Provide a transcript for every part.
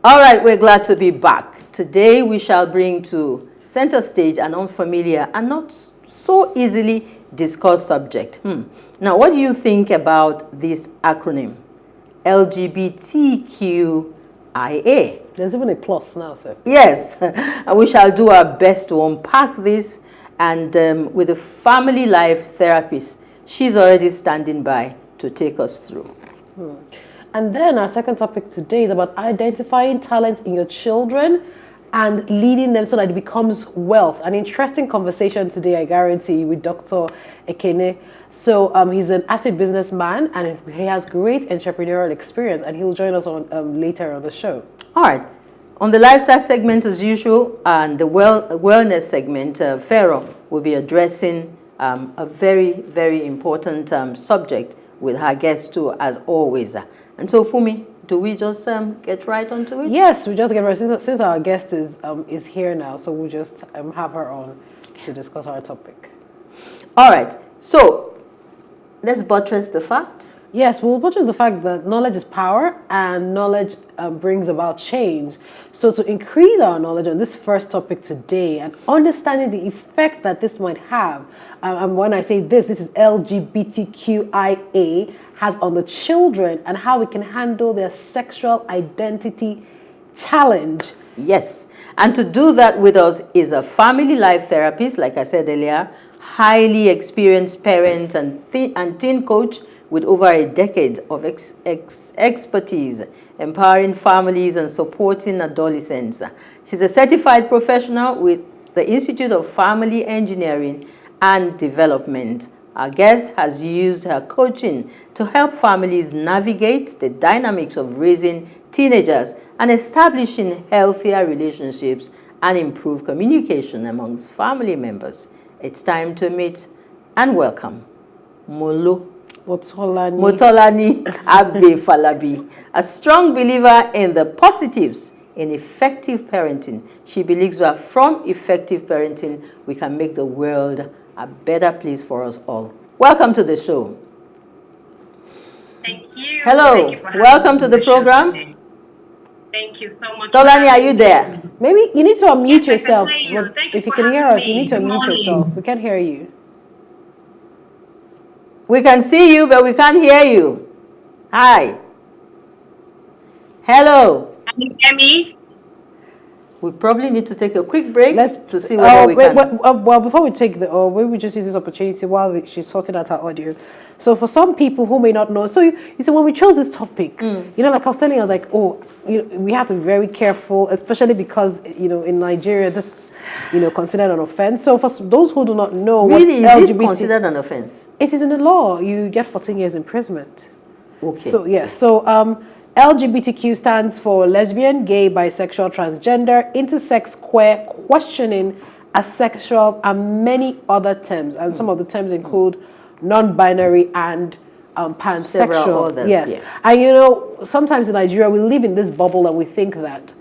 All right, we're glad to be back. Today we shall bring to center stage an unfamiliar and not so easily discussed subject. Now, what do you think about this acronym? LGBTQIA. There's even a plus now, sir. Yes, and we shall do our best to unpack this, and with a family life therapist, she's already standing by to take us through. And then our second topic today is about identifying talents in your children and leading them so that it becomes wealth. An interesting conversation today, I guarantee, with Dr. Ekene. So he's an asset businessman and he has great entrepreneurial experience, and he'll join us on later on the show. All right. On the lifestyle segment, as usual, and the wellness segment, Pharaoh will be addressing a very, very important subject with her guests too, as always. And so, Fumi, do we just get right onto it? Yes, we just get right, since our guest is here now, so we'll just have her on to discuss our topic. All right. So, let's buttress the fact. Yes, we'll buttress the fact that knowledge is power and knowledge brings about change. So to increase our knowledge on this first topic today and understanding the effect that this might have, and when I say this is LGBTQIA, has on the children and how we can handle their sexual identity challenge. Yes, and to do that with us is a family life therapist, like I said earlier, highly experienced parent and teen coach with over a decade of expertise, empowering families and supporting adolescents. She's a certified professional with the Institute of Family Engineering and Development. Our guest has used her coaching to help families navigate the dynamics of raising teenagers and establishing healthier relationships and improve communication amongst family members. It's time to meet and welcome Motolani Abbe Falabi, a strong believer in the positives in effective parenting. She believes that from effective parenting, we can make the world a better place for us all. Welcome to the show. Thank you. Hello. Thank you for Welcome to the program. Today. Thank you so much. Tolani, are you there? Maybe you need to unmute yourself. I can hear you. Thank you if you for can hear having us, you me. need to Good unmute morning. yourself. We can't hear you. We can see you, but we can't hear you. Hi. Hello. Can you hear me? We probably need to take a quick break to see well, whether we can. Well, before we take the, maybe we just use this opportunity while she's sorting out her audio. So for some people who may not know, so you see, when we chose this topic, like I was telling you, I was like, we have to be very careful, especially because, in Nigeria, this is, considered an offense. So for those who do not know, Really, what is it considered an offense? It is in the law. You get 14 years imprisonment. Okay. So, yes. So, LGBTQ stands for lesbian, gay, bisexual, transgender, intersex, queer, questioning, asexual, and many other terms. And some of the terms include non-binary and pansexual. Several others, yes. Yeah. And sometimes in Nigeria we live in this bubble and we think that,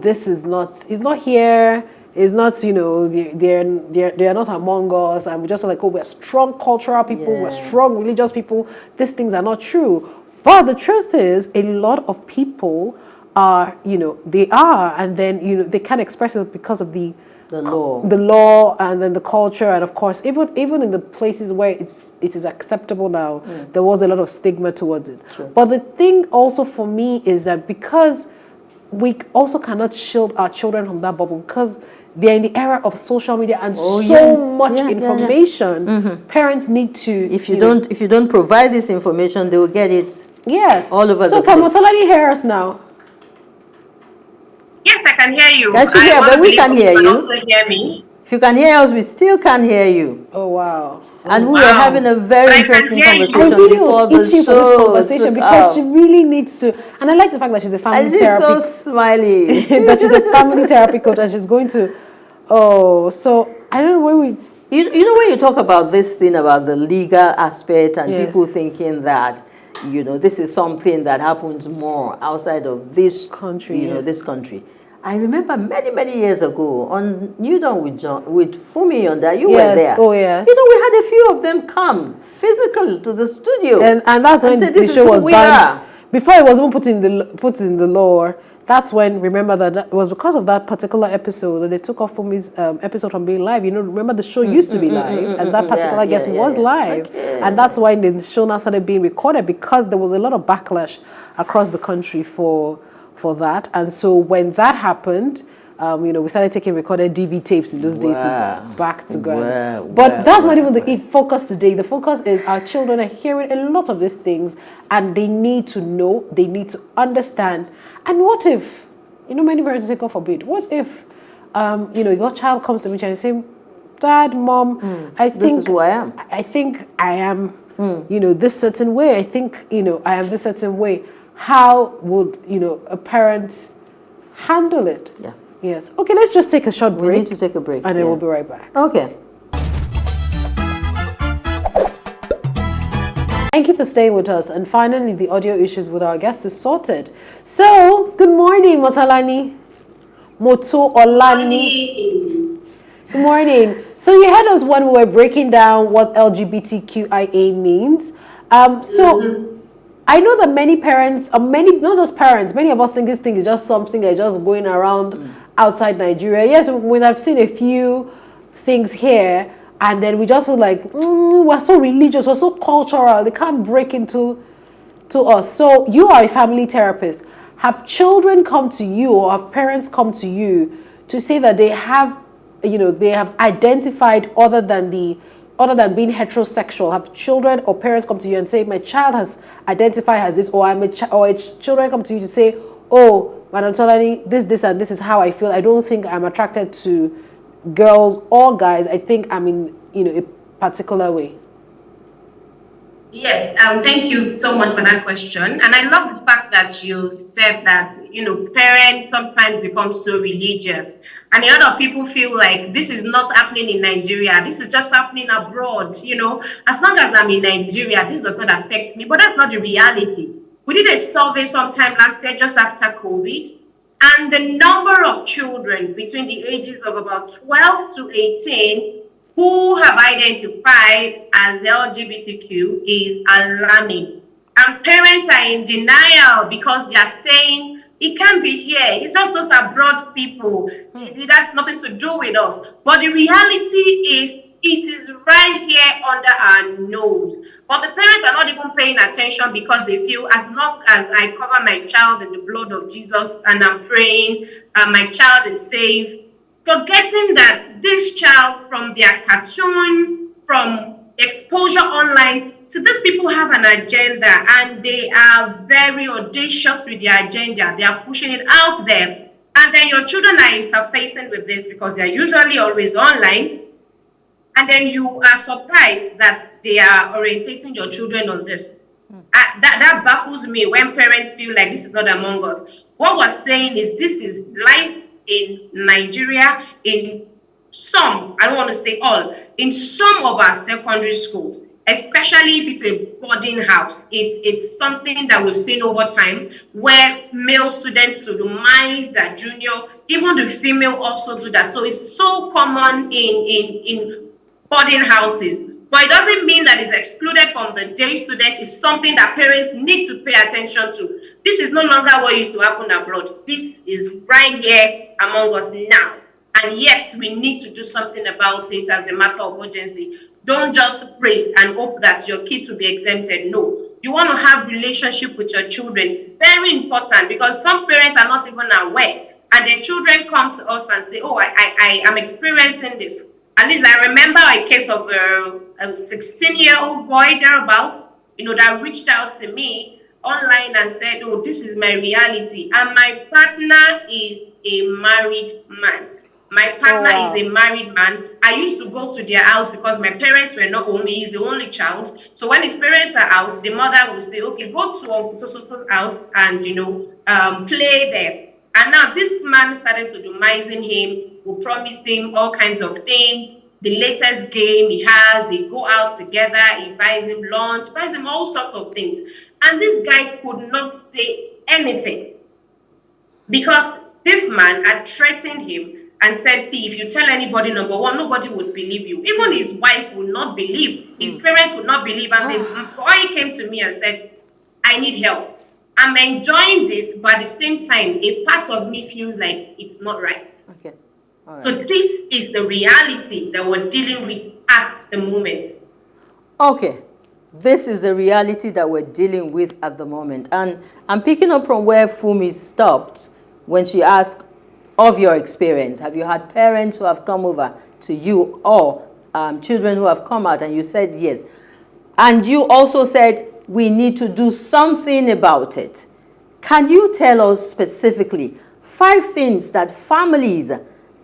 this is not, it's not here, it's not, they're not among us, and we're just like, we're strong cultural people, we're strong religious people. These things are not true. But the truth is, a lot of people are, they are, and then, they can't express it because of the law, and then the culture, and of course, even in the places where it is acceptable now, there was a lot of stigma towards it. Sure. But the thing also for me is that because we also cannot shield our children from that bubble, because they're in the era of social media and much information. Parents need to. If you don't provide this information, they will get it. Yes. All over so the place. So can Motolani hear us now? Yes, I can hear you. Can't you hear? But we can hear you. Also hear me. If you can hear us, we still can't hear you. Oh wow. And we were having a very interesting conversation before the show. For this conversation because she really needs to. And I like the fact that she's a family therapy. And she's so smiley. That she's a family therapy coach and she's going to. So I don't know where we. You know when you talk about this thing about the legal aspect and people thinking that this is something that happens more outside of this country, this country. I remember many years ago on New Dawn with Fumi on that, you were there. Oh yes. We had a few of them come physical to the studio. And that's when the show was banned. Before it was even put in the law. that's when, remember that it was because of that particular episode that they took off Fumi's episode from being live. You know, remember the show used to be live, and that particular guest was live. Okay. And that's why the show now started being recorded, because there was a lot of backlash across the country for that. And so when that happened, you know, we started taking recorded DV tapes in those days to back to ground. But that's not even the focus today. The focus is our children are hearing a lot of these things, and they need to know, they need to understand. And what if, you know, many parents say, God forbid, what if, you know, your child comes to me and say, Dad, Mom, I think this is who I am. I think I am, you know, this certain way. I think, you know, I am this certain way. How would, you know, a parent handle it? Yeah. Yes. Okay, let's just take a short break. We need to take a break. And then we'll be right back. Okay. Thank you for staying with us. And finally, the audio issues with our guest is sorted. So, good morning, Motolani. Motolani. Good morning. So, you heard us when we were breaking down what LGBTQIA means. I know that many parents, not just parents, many of us think this thing is just something that's just going around outside Nigeria. Yes, when I've seen a few things here, and then we just feel like, we're so religious, we're so cultural, they can't break into us. So you are a family therapist. Have children come to you, or have parents come to you to say that they have, you know, they have identified other than being heterosexual? Have children or parents come to you and say, my child has identified as this, or children come to you to say, oh, Madam Tolani, this and this is how I feel. I don't think I'm attracted to girls or guys. I think I'm in, you know, a particular way. Yes, thank you so much for that question. And I love the fact that you said that, you know, parents sometimes become so religious. And a lot of people feel like this is not happening in Nigeria. This is just happening abroad. You know, as long as I'm in Nigeria, this does not affect me. But that's not the reality. We did a survey sometime last year, just after COVID. And the number of children between the ages of about 12 to 18 who have identified as LGBTQ is alarming. And parents are in denial because they are saying, it can't be here. It's just those abroad people. It has nothing to do with us. But the reality is, it is right here under our nose. But the parents are not even paying attention because they feel as long as I cover my child in the blood of Jesus and I'm praying, my child is safe. Forgetting that this child, from their cartoon, from exposure online, so these people have an agenda and they are very audacious with their agenda. They are pushing it out there. And then your children are interfacing with this because they are usually always online. And then you are surprised that they are orientating your children on this. That baffles me when parents feel like this is not among us. What we're saying is this is life in Nigeria, in some, I don't want to say all, in some of our secondary schools, especially if it's a boarding house. It's something that we've seen over time where male students sodomize their junior, even the female also do that. So it's so common in boarding houses. But it doesn't mean that it's excluded from the day student. It's something that parents need to pay attention to. This is no longer what used to happen abroad. This is right here among us now. And yes, we need to do something about it as a matter of urgency. Don't just pray and hope that your kids will be exempted. No. You want to have relationship with your children. It's very important because some parents are not even aware. And their children come to us and say, oh, I am experiencing this. At least I remember a case of a 16-year-old boy thereabout, you know, that reached out to me online and said, oh, this is my reality. And my partner is a married man. My partner is a married man. I used to go to their house because my parents were not home. He's the only child. So when his parents are out, the mother will say, okay, go to Uncle so-so-so's house and, you know, play there. And now this man started sodomizing him, will promise him all kinds of things. The latest game he has, they go out together, he buys him lunch, buys him all sorts of things. And this guy could not say anything because this man had threatened him and said, see, if you tell anybody, number one, nobody would believe you. Even his wife would not believe. His parents would not believe. And the boy came to me and said, I need help. I'm enjoying this, but at the same time, a part of me feels like it's not right. Okay. All So right. this is the reality that we're dealing with at the moment. Okay. This is the reality that we're dealing with at the moment. And I'm picking up from where Fumi stopped when she asked of your experience. Have you had parents who have come over to you, or children who have come out, and you said yes? And you also said we need to do something about it. Can you tell us specifically 5 things that families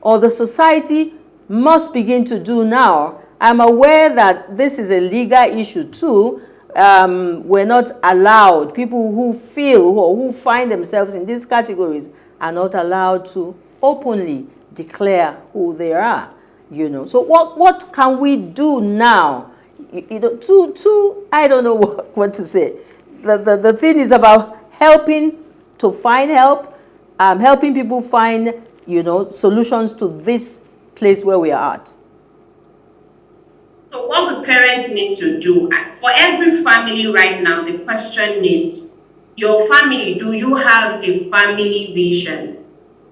or the society must begin to do now? I'm aware that this is a legal issue too. We're not allowed, people who feel or who find themselves in these categories are not allowed to openly declare who they are. So what can we do now? I don't know what to say. The thing is about helping to find help, helping people find, solutions to this place where we are at. So what do parents need to do? For every family right now, the question is, your family, do you have a family vision?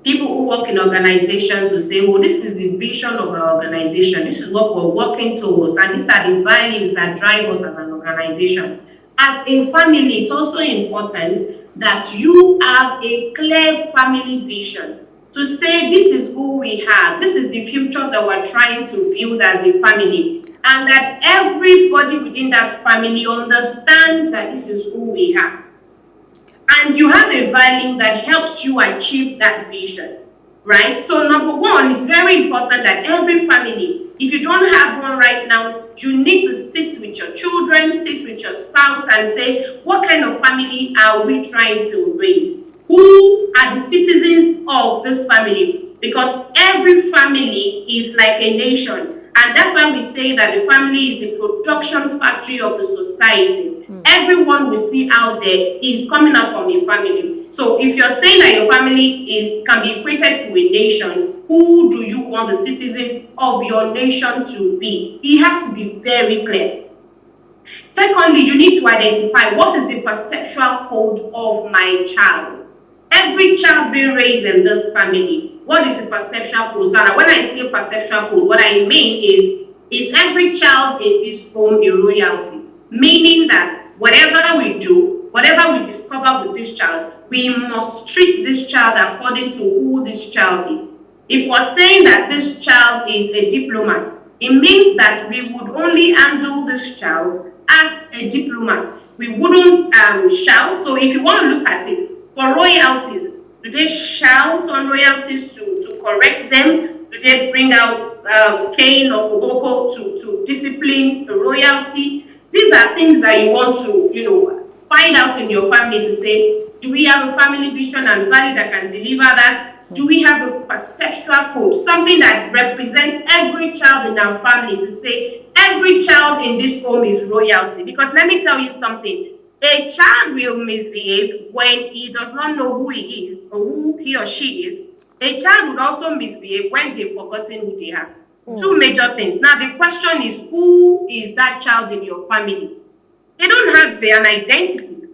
People who work in organizations will say, well, this is the vision of our organization. This is what we're working towards. And these are the values that drive us as an organization. As a family, it's also important that you have a clear family vision to say, this is who we have. This is the future that we're trying to build as a family. And that everybody within that family understands that this is who we have. And you have a value that helps you achieve that vision, right? So number one, it's very important that every family, if you don't have one right now, you need to sit with your children, sit with your spouse and say, what kind of family are we trying to raise? Who are the citizens of this family? Because every family is like a nation. And that's why we say that the family is the production factory of the society. Everyone we see out there is coming out from a family. So if you're saying that your family can be equated to a nation, who do you want the citizens of your nation to be? It has to be very clear. Secondly, you need to identify what is the perceptual code of my child. Every child being raised in this family, what is the perceptual code? So when I say perceptual code, what I mean is every child in this home a royalty? Meaning that whatever we do, whatever we discover with this child, we must treat this child according to who this child is. If we're saying that this child is a diplomat, it means that we would only handle this child as a diplomat. We wouldn't shout. So if you want to look at it, for royalties, do they shout on royalties to correct them? Do they bring out cane or koboko to discipline the royalty? These are things that you want to, find out in your family to say, do we have a family vision and value that can deliver that? Do we have a perceptual code, something that represents every child in our family to say, every child in this home is royalty? Because let me tell you something, a child will misbehave when he does not know who he is or who he or she is. A child would also misbehave when they've forgotten who they are. Two major things. Now, the question is, who is that child in your family? They don't have an identity.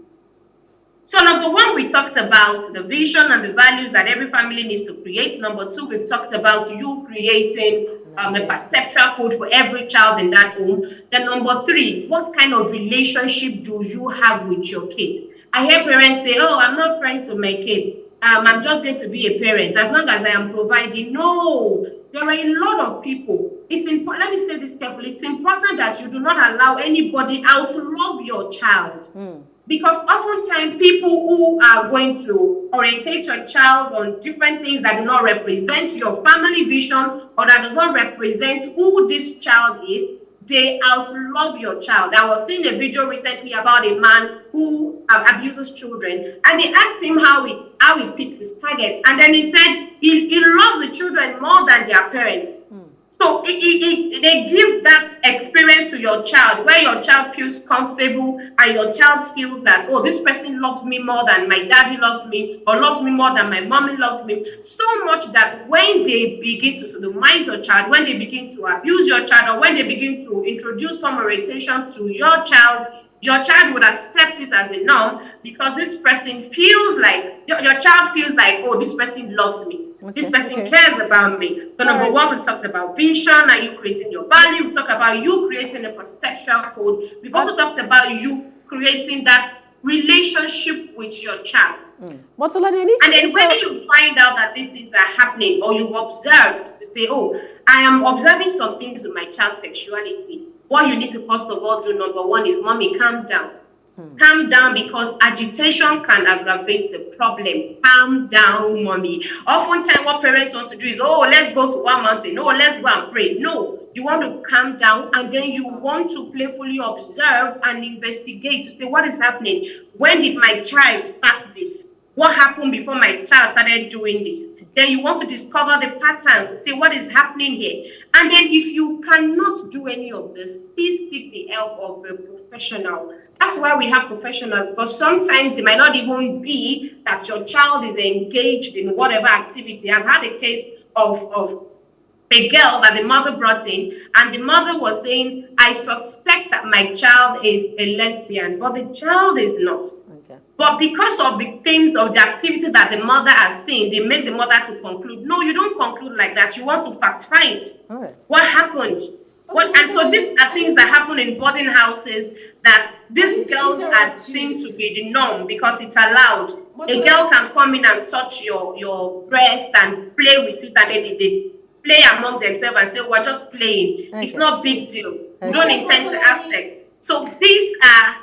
So number one, we talked about the vision and the values that every family needs to create. Number two, we've talked about you creating a perceptual code for every child in that home. Then number three, what kind of relationship do you have with your kids? I hear parents say, oh, I'm not friends with my kids. I'm just going to be a parent as long as I am providing. No, there are a lot of people. It's important. Let me say this carefully. It's important that you do not allow anybody out to love your child. Because oftentimes people who are going to orientate your child on different things that do not represent your family vision or that does not represent who this child is, they outlove your child. I was seeing a video recently about a man who abuses children, and they asked him how he picks his targets, and then he said he loves the children more than their parents. So they give that experience to your child where your child feels comfortable and your child feels that, oh, this person loves me more than my daddy loves me or loves me more than my mommy loves me. So much that when they begin to sodomize your child, when they begin to abuse your child, or when they begin to introduce some orientation to your child, your child would accept it as a norm because this person feels like, your child feels like, oh, this person loves me. This person cares about me. So number one, we talked about vision and you creating your value. We talked about you creating a perceptual code. We've also talked about you creating that relationship with your child. Motolani, and then when you find out that these things are happening, or you observed to say, oh, I am observing some things with my child's sexuality, what you need to first of all do, number one, is, mommy, calm down. Calm down, because agitation can aggravate the problem. Calm down, mommy. Oftentimes, what parents want to do is, oh, let's go to one mountain. Oh, let's go and pray. No, you want to calm down, and then you want to playfully observe and investigate to say, what is happening? When did my child start this? What happened before my child started doing this? Then you want to discover the patterns, to say what is happening here. And then if you cannot do any of this, please seek the help of a professional. That's why we have professionals, because sometimes it might not even be that your child is engaged in whatever activity. I've had a case of a girl that the mother brought in, and the mother was saying, I suspect that my child is a lesbian, but the child is not. But because of the things, of the activity that the mother has seen, they made the mother to conclude. No, you don't conclude like that. You want to fact find what happened. And so these are things that happen in boarding houses, that these girls are seen to be the norm because it's allowed. A girl can come in and touch your breast and play with it, and then they play among themselves and say, we're just playing. It's not big deal. We don't intend to have sex. So these are...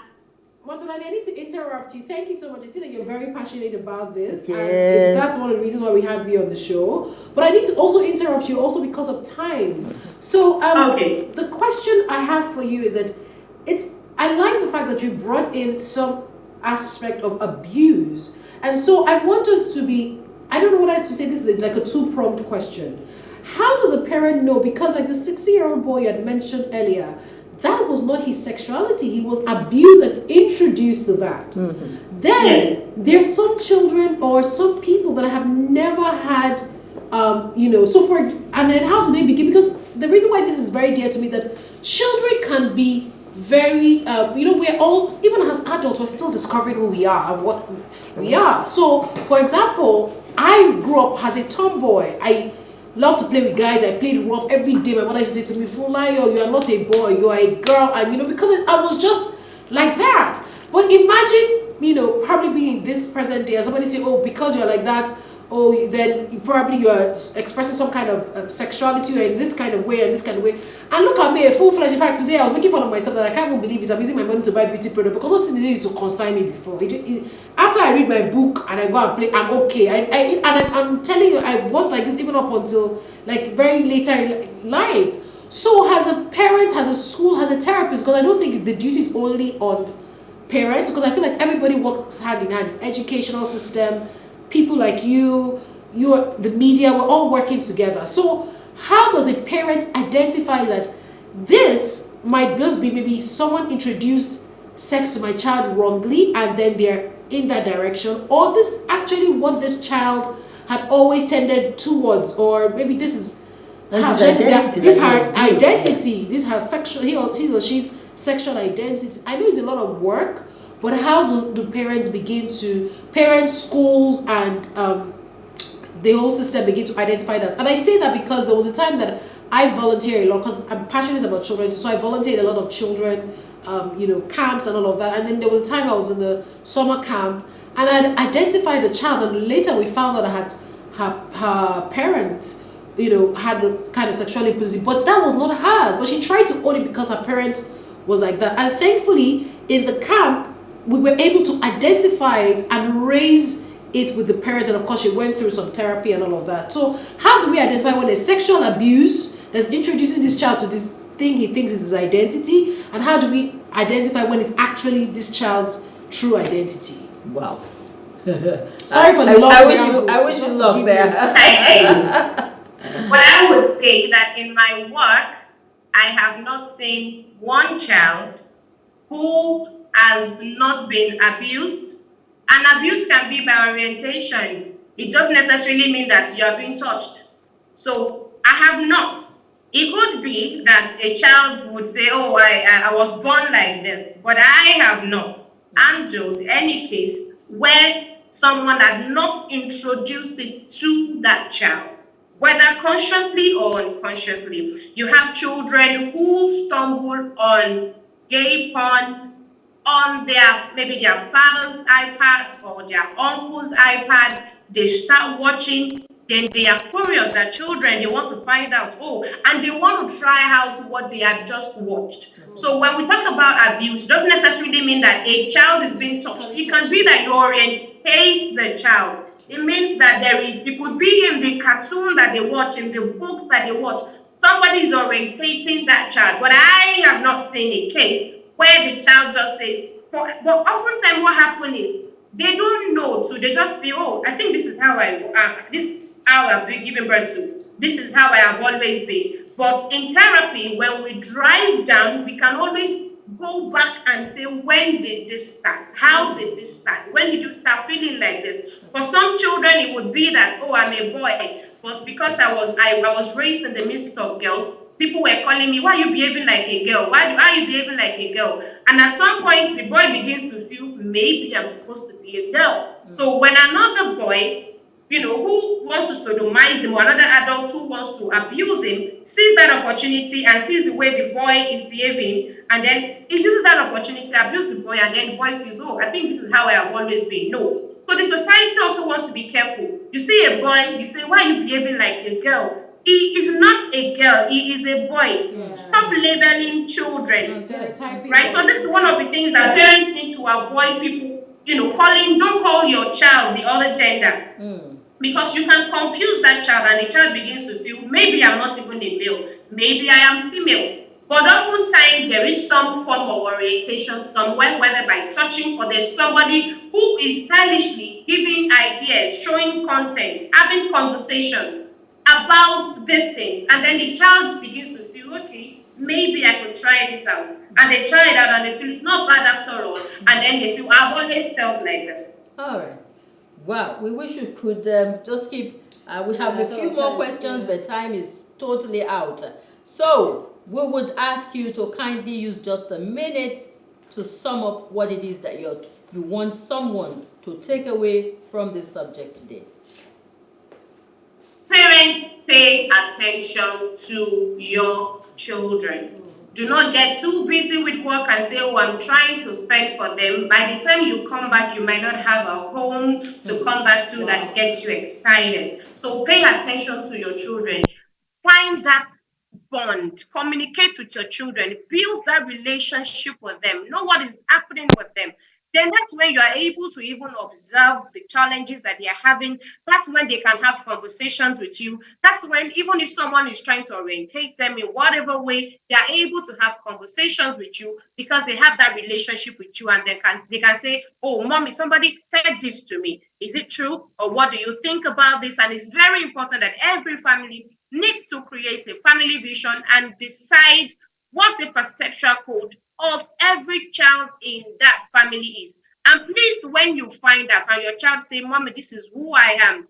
Motolani, I need to interrupt you. Thank you so much. I see that you're very passionate about this. And that's one of the reasons why we have you on the show. But I need to also interrupt you also because of time. So the question I have for you is that I like the fact that you brought in some aspect of abuse. And so I want us to be, I don't know what I have to say, this is like a two-pronged question. How does a parent know? Because like the 60-year-old boy you had mentioned earlier, that was not his sexuality. He was abused and introduced to that. Then there's some children or some people that have never had, so and then how do they begin? Because the reason why this is very dear to me, that children can be very, we're all, even as adults, we're still discovering who we are and what we are. So, for example, I grew up as a tomboy. I love to play with guys. I played rough every day. My mother used to say to me, Fulayo, you are not a boy, you are a girl. And, because I was just like that. But imagine, probably being in this present day, and somebody say, oh, because you're like that, then you are expressing some kind of sexuality or in this kind of way and this kind of way. And look at me, a full-fledged. In fact, today I was making fun of myself that I can't even believe it. I'm using my money to buy beauty products because those things used to concern me before. After I read my book and I go and play, I'm okay. I'm telling you, I was like this even up until like very later in life. So as a parent, as a school, as a therapist, because I don't think the duty is only on parents, because I feel like everybody works hand in hand. Educational system, people like you, the media, we're all working together. So how does a parent identify that this might just be maybe someone introduced sex to my child wrongly and then they're in that direction, or this actually what this child had always tended towards, or maybe this is her identity, this her sexual, he or she's sexual identity. I know it's a lot of work, but how do parents parents, schools, and the whole system begin to identify that? And I say that because there was a time that I volunteer a lot, because I'm passionate about children, so I volunteered a lot of children, camps and all of that. And then there was a time I was in the summer camp, and I identified a child, and later we found out I had her parents, had a kind of sexuality position, but that was not hers. But she tried to own it because her parents was like that. And thankfully, in the camp, we were able to identify it and raise it with the parents, and of course she went through some therapy and all of that. So how do we identify when there's sexual abuse that's introducing this child to this thing he thinks is his identity, and how do we identify when it's actually this child's true identity? Wow. Sorry for the long I wish you luck there. But I would say that in my work, I have not seen one child who has not been abused. And abuse can be by orientation. It doesn't necessarily mean that you are being touched. So I have not. It could be that a child would say, "Oh, I was born like this," but I have not handled any case where someone had not introduced it to that child, whether consciously or unconsciously. You have children who stumble on gay porn on their maybe their father's iPad or their uncle's iPad. They start watching, then they are curious. They're children, they want to find out, oh, and they want to try out what they have just watched. So when we talk about abuse, it doesn't necessarily mean that a child is being touched. It can be that you orientate the child. It means that it could be in the cartoon that they watch, in the books that they watch. Somebody is orientating that child. But I have not seen a case where the child just says, but oftentimes what happens is they don't know, so they just feel, oh, I think this is how I've been given birth to. This is how I have always been. But in therapy, when we drive down, we can always go back and say, when did this start? How did this start? When did you start feeling like this? For some children, it would be that, oh, I'm a boy, but because I was raised in the midst of girls, people were calling me, why are you behaving like a girl? Why are you behaving like a girl? And at some point, the boy begins to feel, maybe I'm supposed to be a girl. So when another boy, who wants to sodomize him, or another adult who wants to abuse him, sees that opportunity and sees the way the boy is behaving, and then he uses that opportunity to abuse the boy, and then the boy feels, oh, I think this is how I have always been. No. So the society also wants to be careful. You see a boy, you say, why are you behaving like a girl? He is not a girl, he is a boy. Yeah. Stop labeling children. Right? So this is one of the things that parents need to avoid people, don't call your child the other gender. Because you can confuse that child and the child begins to feel, maybe I'm not even a male, maybe I am female. But oftentimes there is some form of orientation somewhere, whether by touching, or there's somebody who is stylishly giving ideas, showing content, having conversations about these things. And then the child begins to feel, okay, maybe I could try this out. And they try it out and they feel it's not bad after all. And then they feel, I've always felt like this. All right. Wow, we wish we could just keep, we have a few more questions, but time is totally out. So, we would ask you to kindly use just a minute to sum up what it is that you want someone to take away from this subject today. Parents, pay attention to your children. Do not get too busy with work and say, oh, I'm trying to fend for them. By the time you come back, you might not have a home to come back to that gets you excited. So pay attention to your children. Find that bond. Communicate with your children. Build that relationship with them. Know what is happening with them. Then that's when you are able to even observe the challenges that they are having. That's when they can have conversations with you. That's when, even if someone is trying to orientate them in whatever way, they are able to have conversations with you because they have that relationship with you, and they can say, oh, mommy, somebody said this to me. Is it true? Or what do you think about this? And it's very important that every family needs to create a family vision and decide what the perceptual code of every child in that family is. And please, when you find out and your child say, mommy, this is who I am,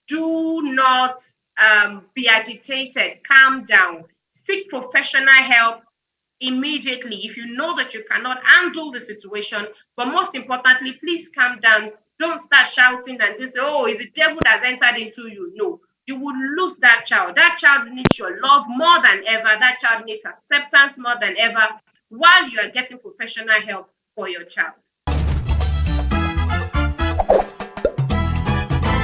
do not be agitated. Calm down. Seek professional help immediately if you know that you cannot handle the situation. But most importantly, please calm down. Don't start shouting and just say, oh, is the devil that's entered into you? No, you would lose that child. That child needs your love more than ever. That child needs acceptance more than ever, while you are getting professional help for your child.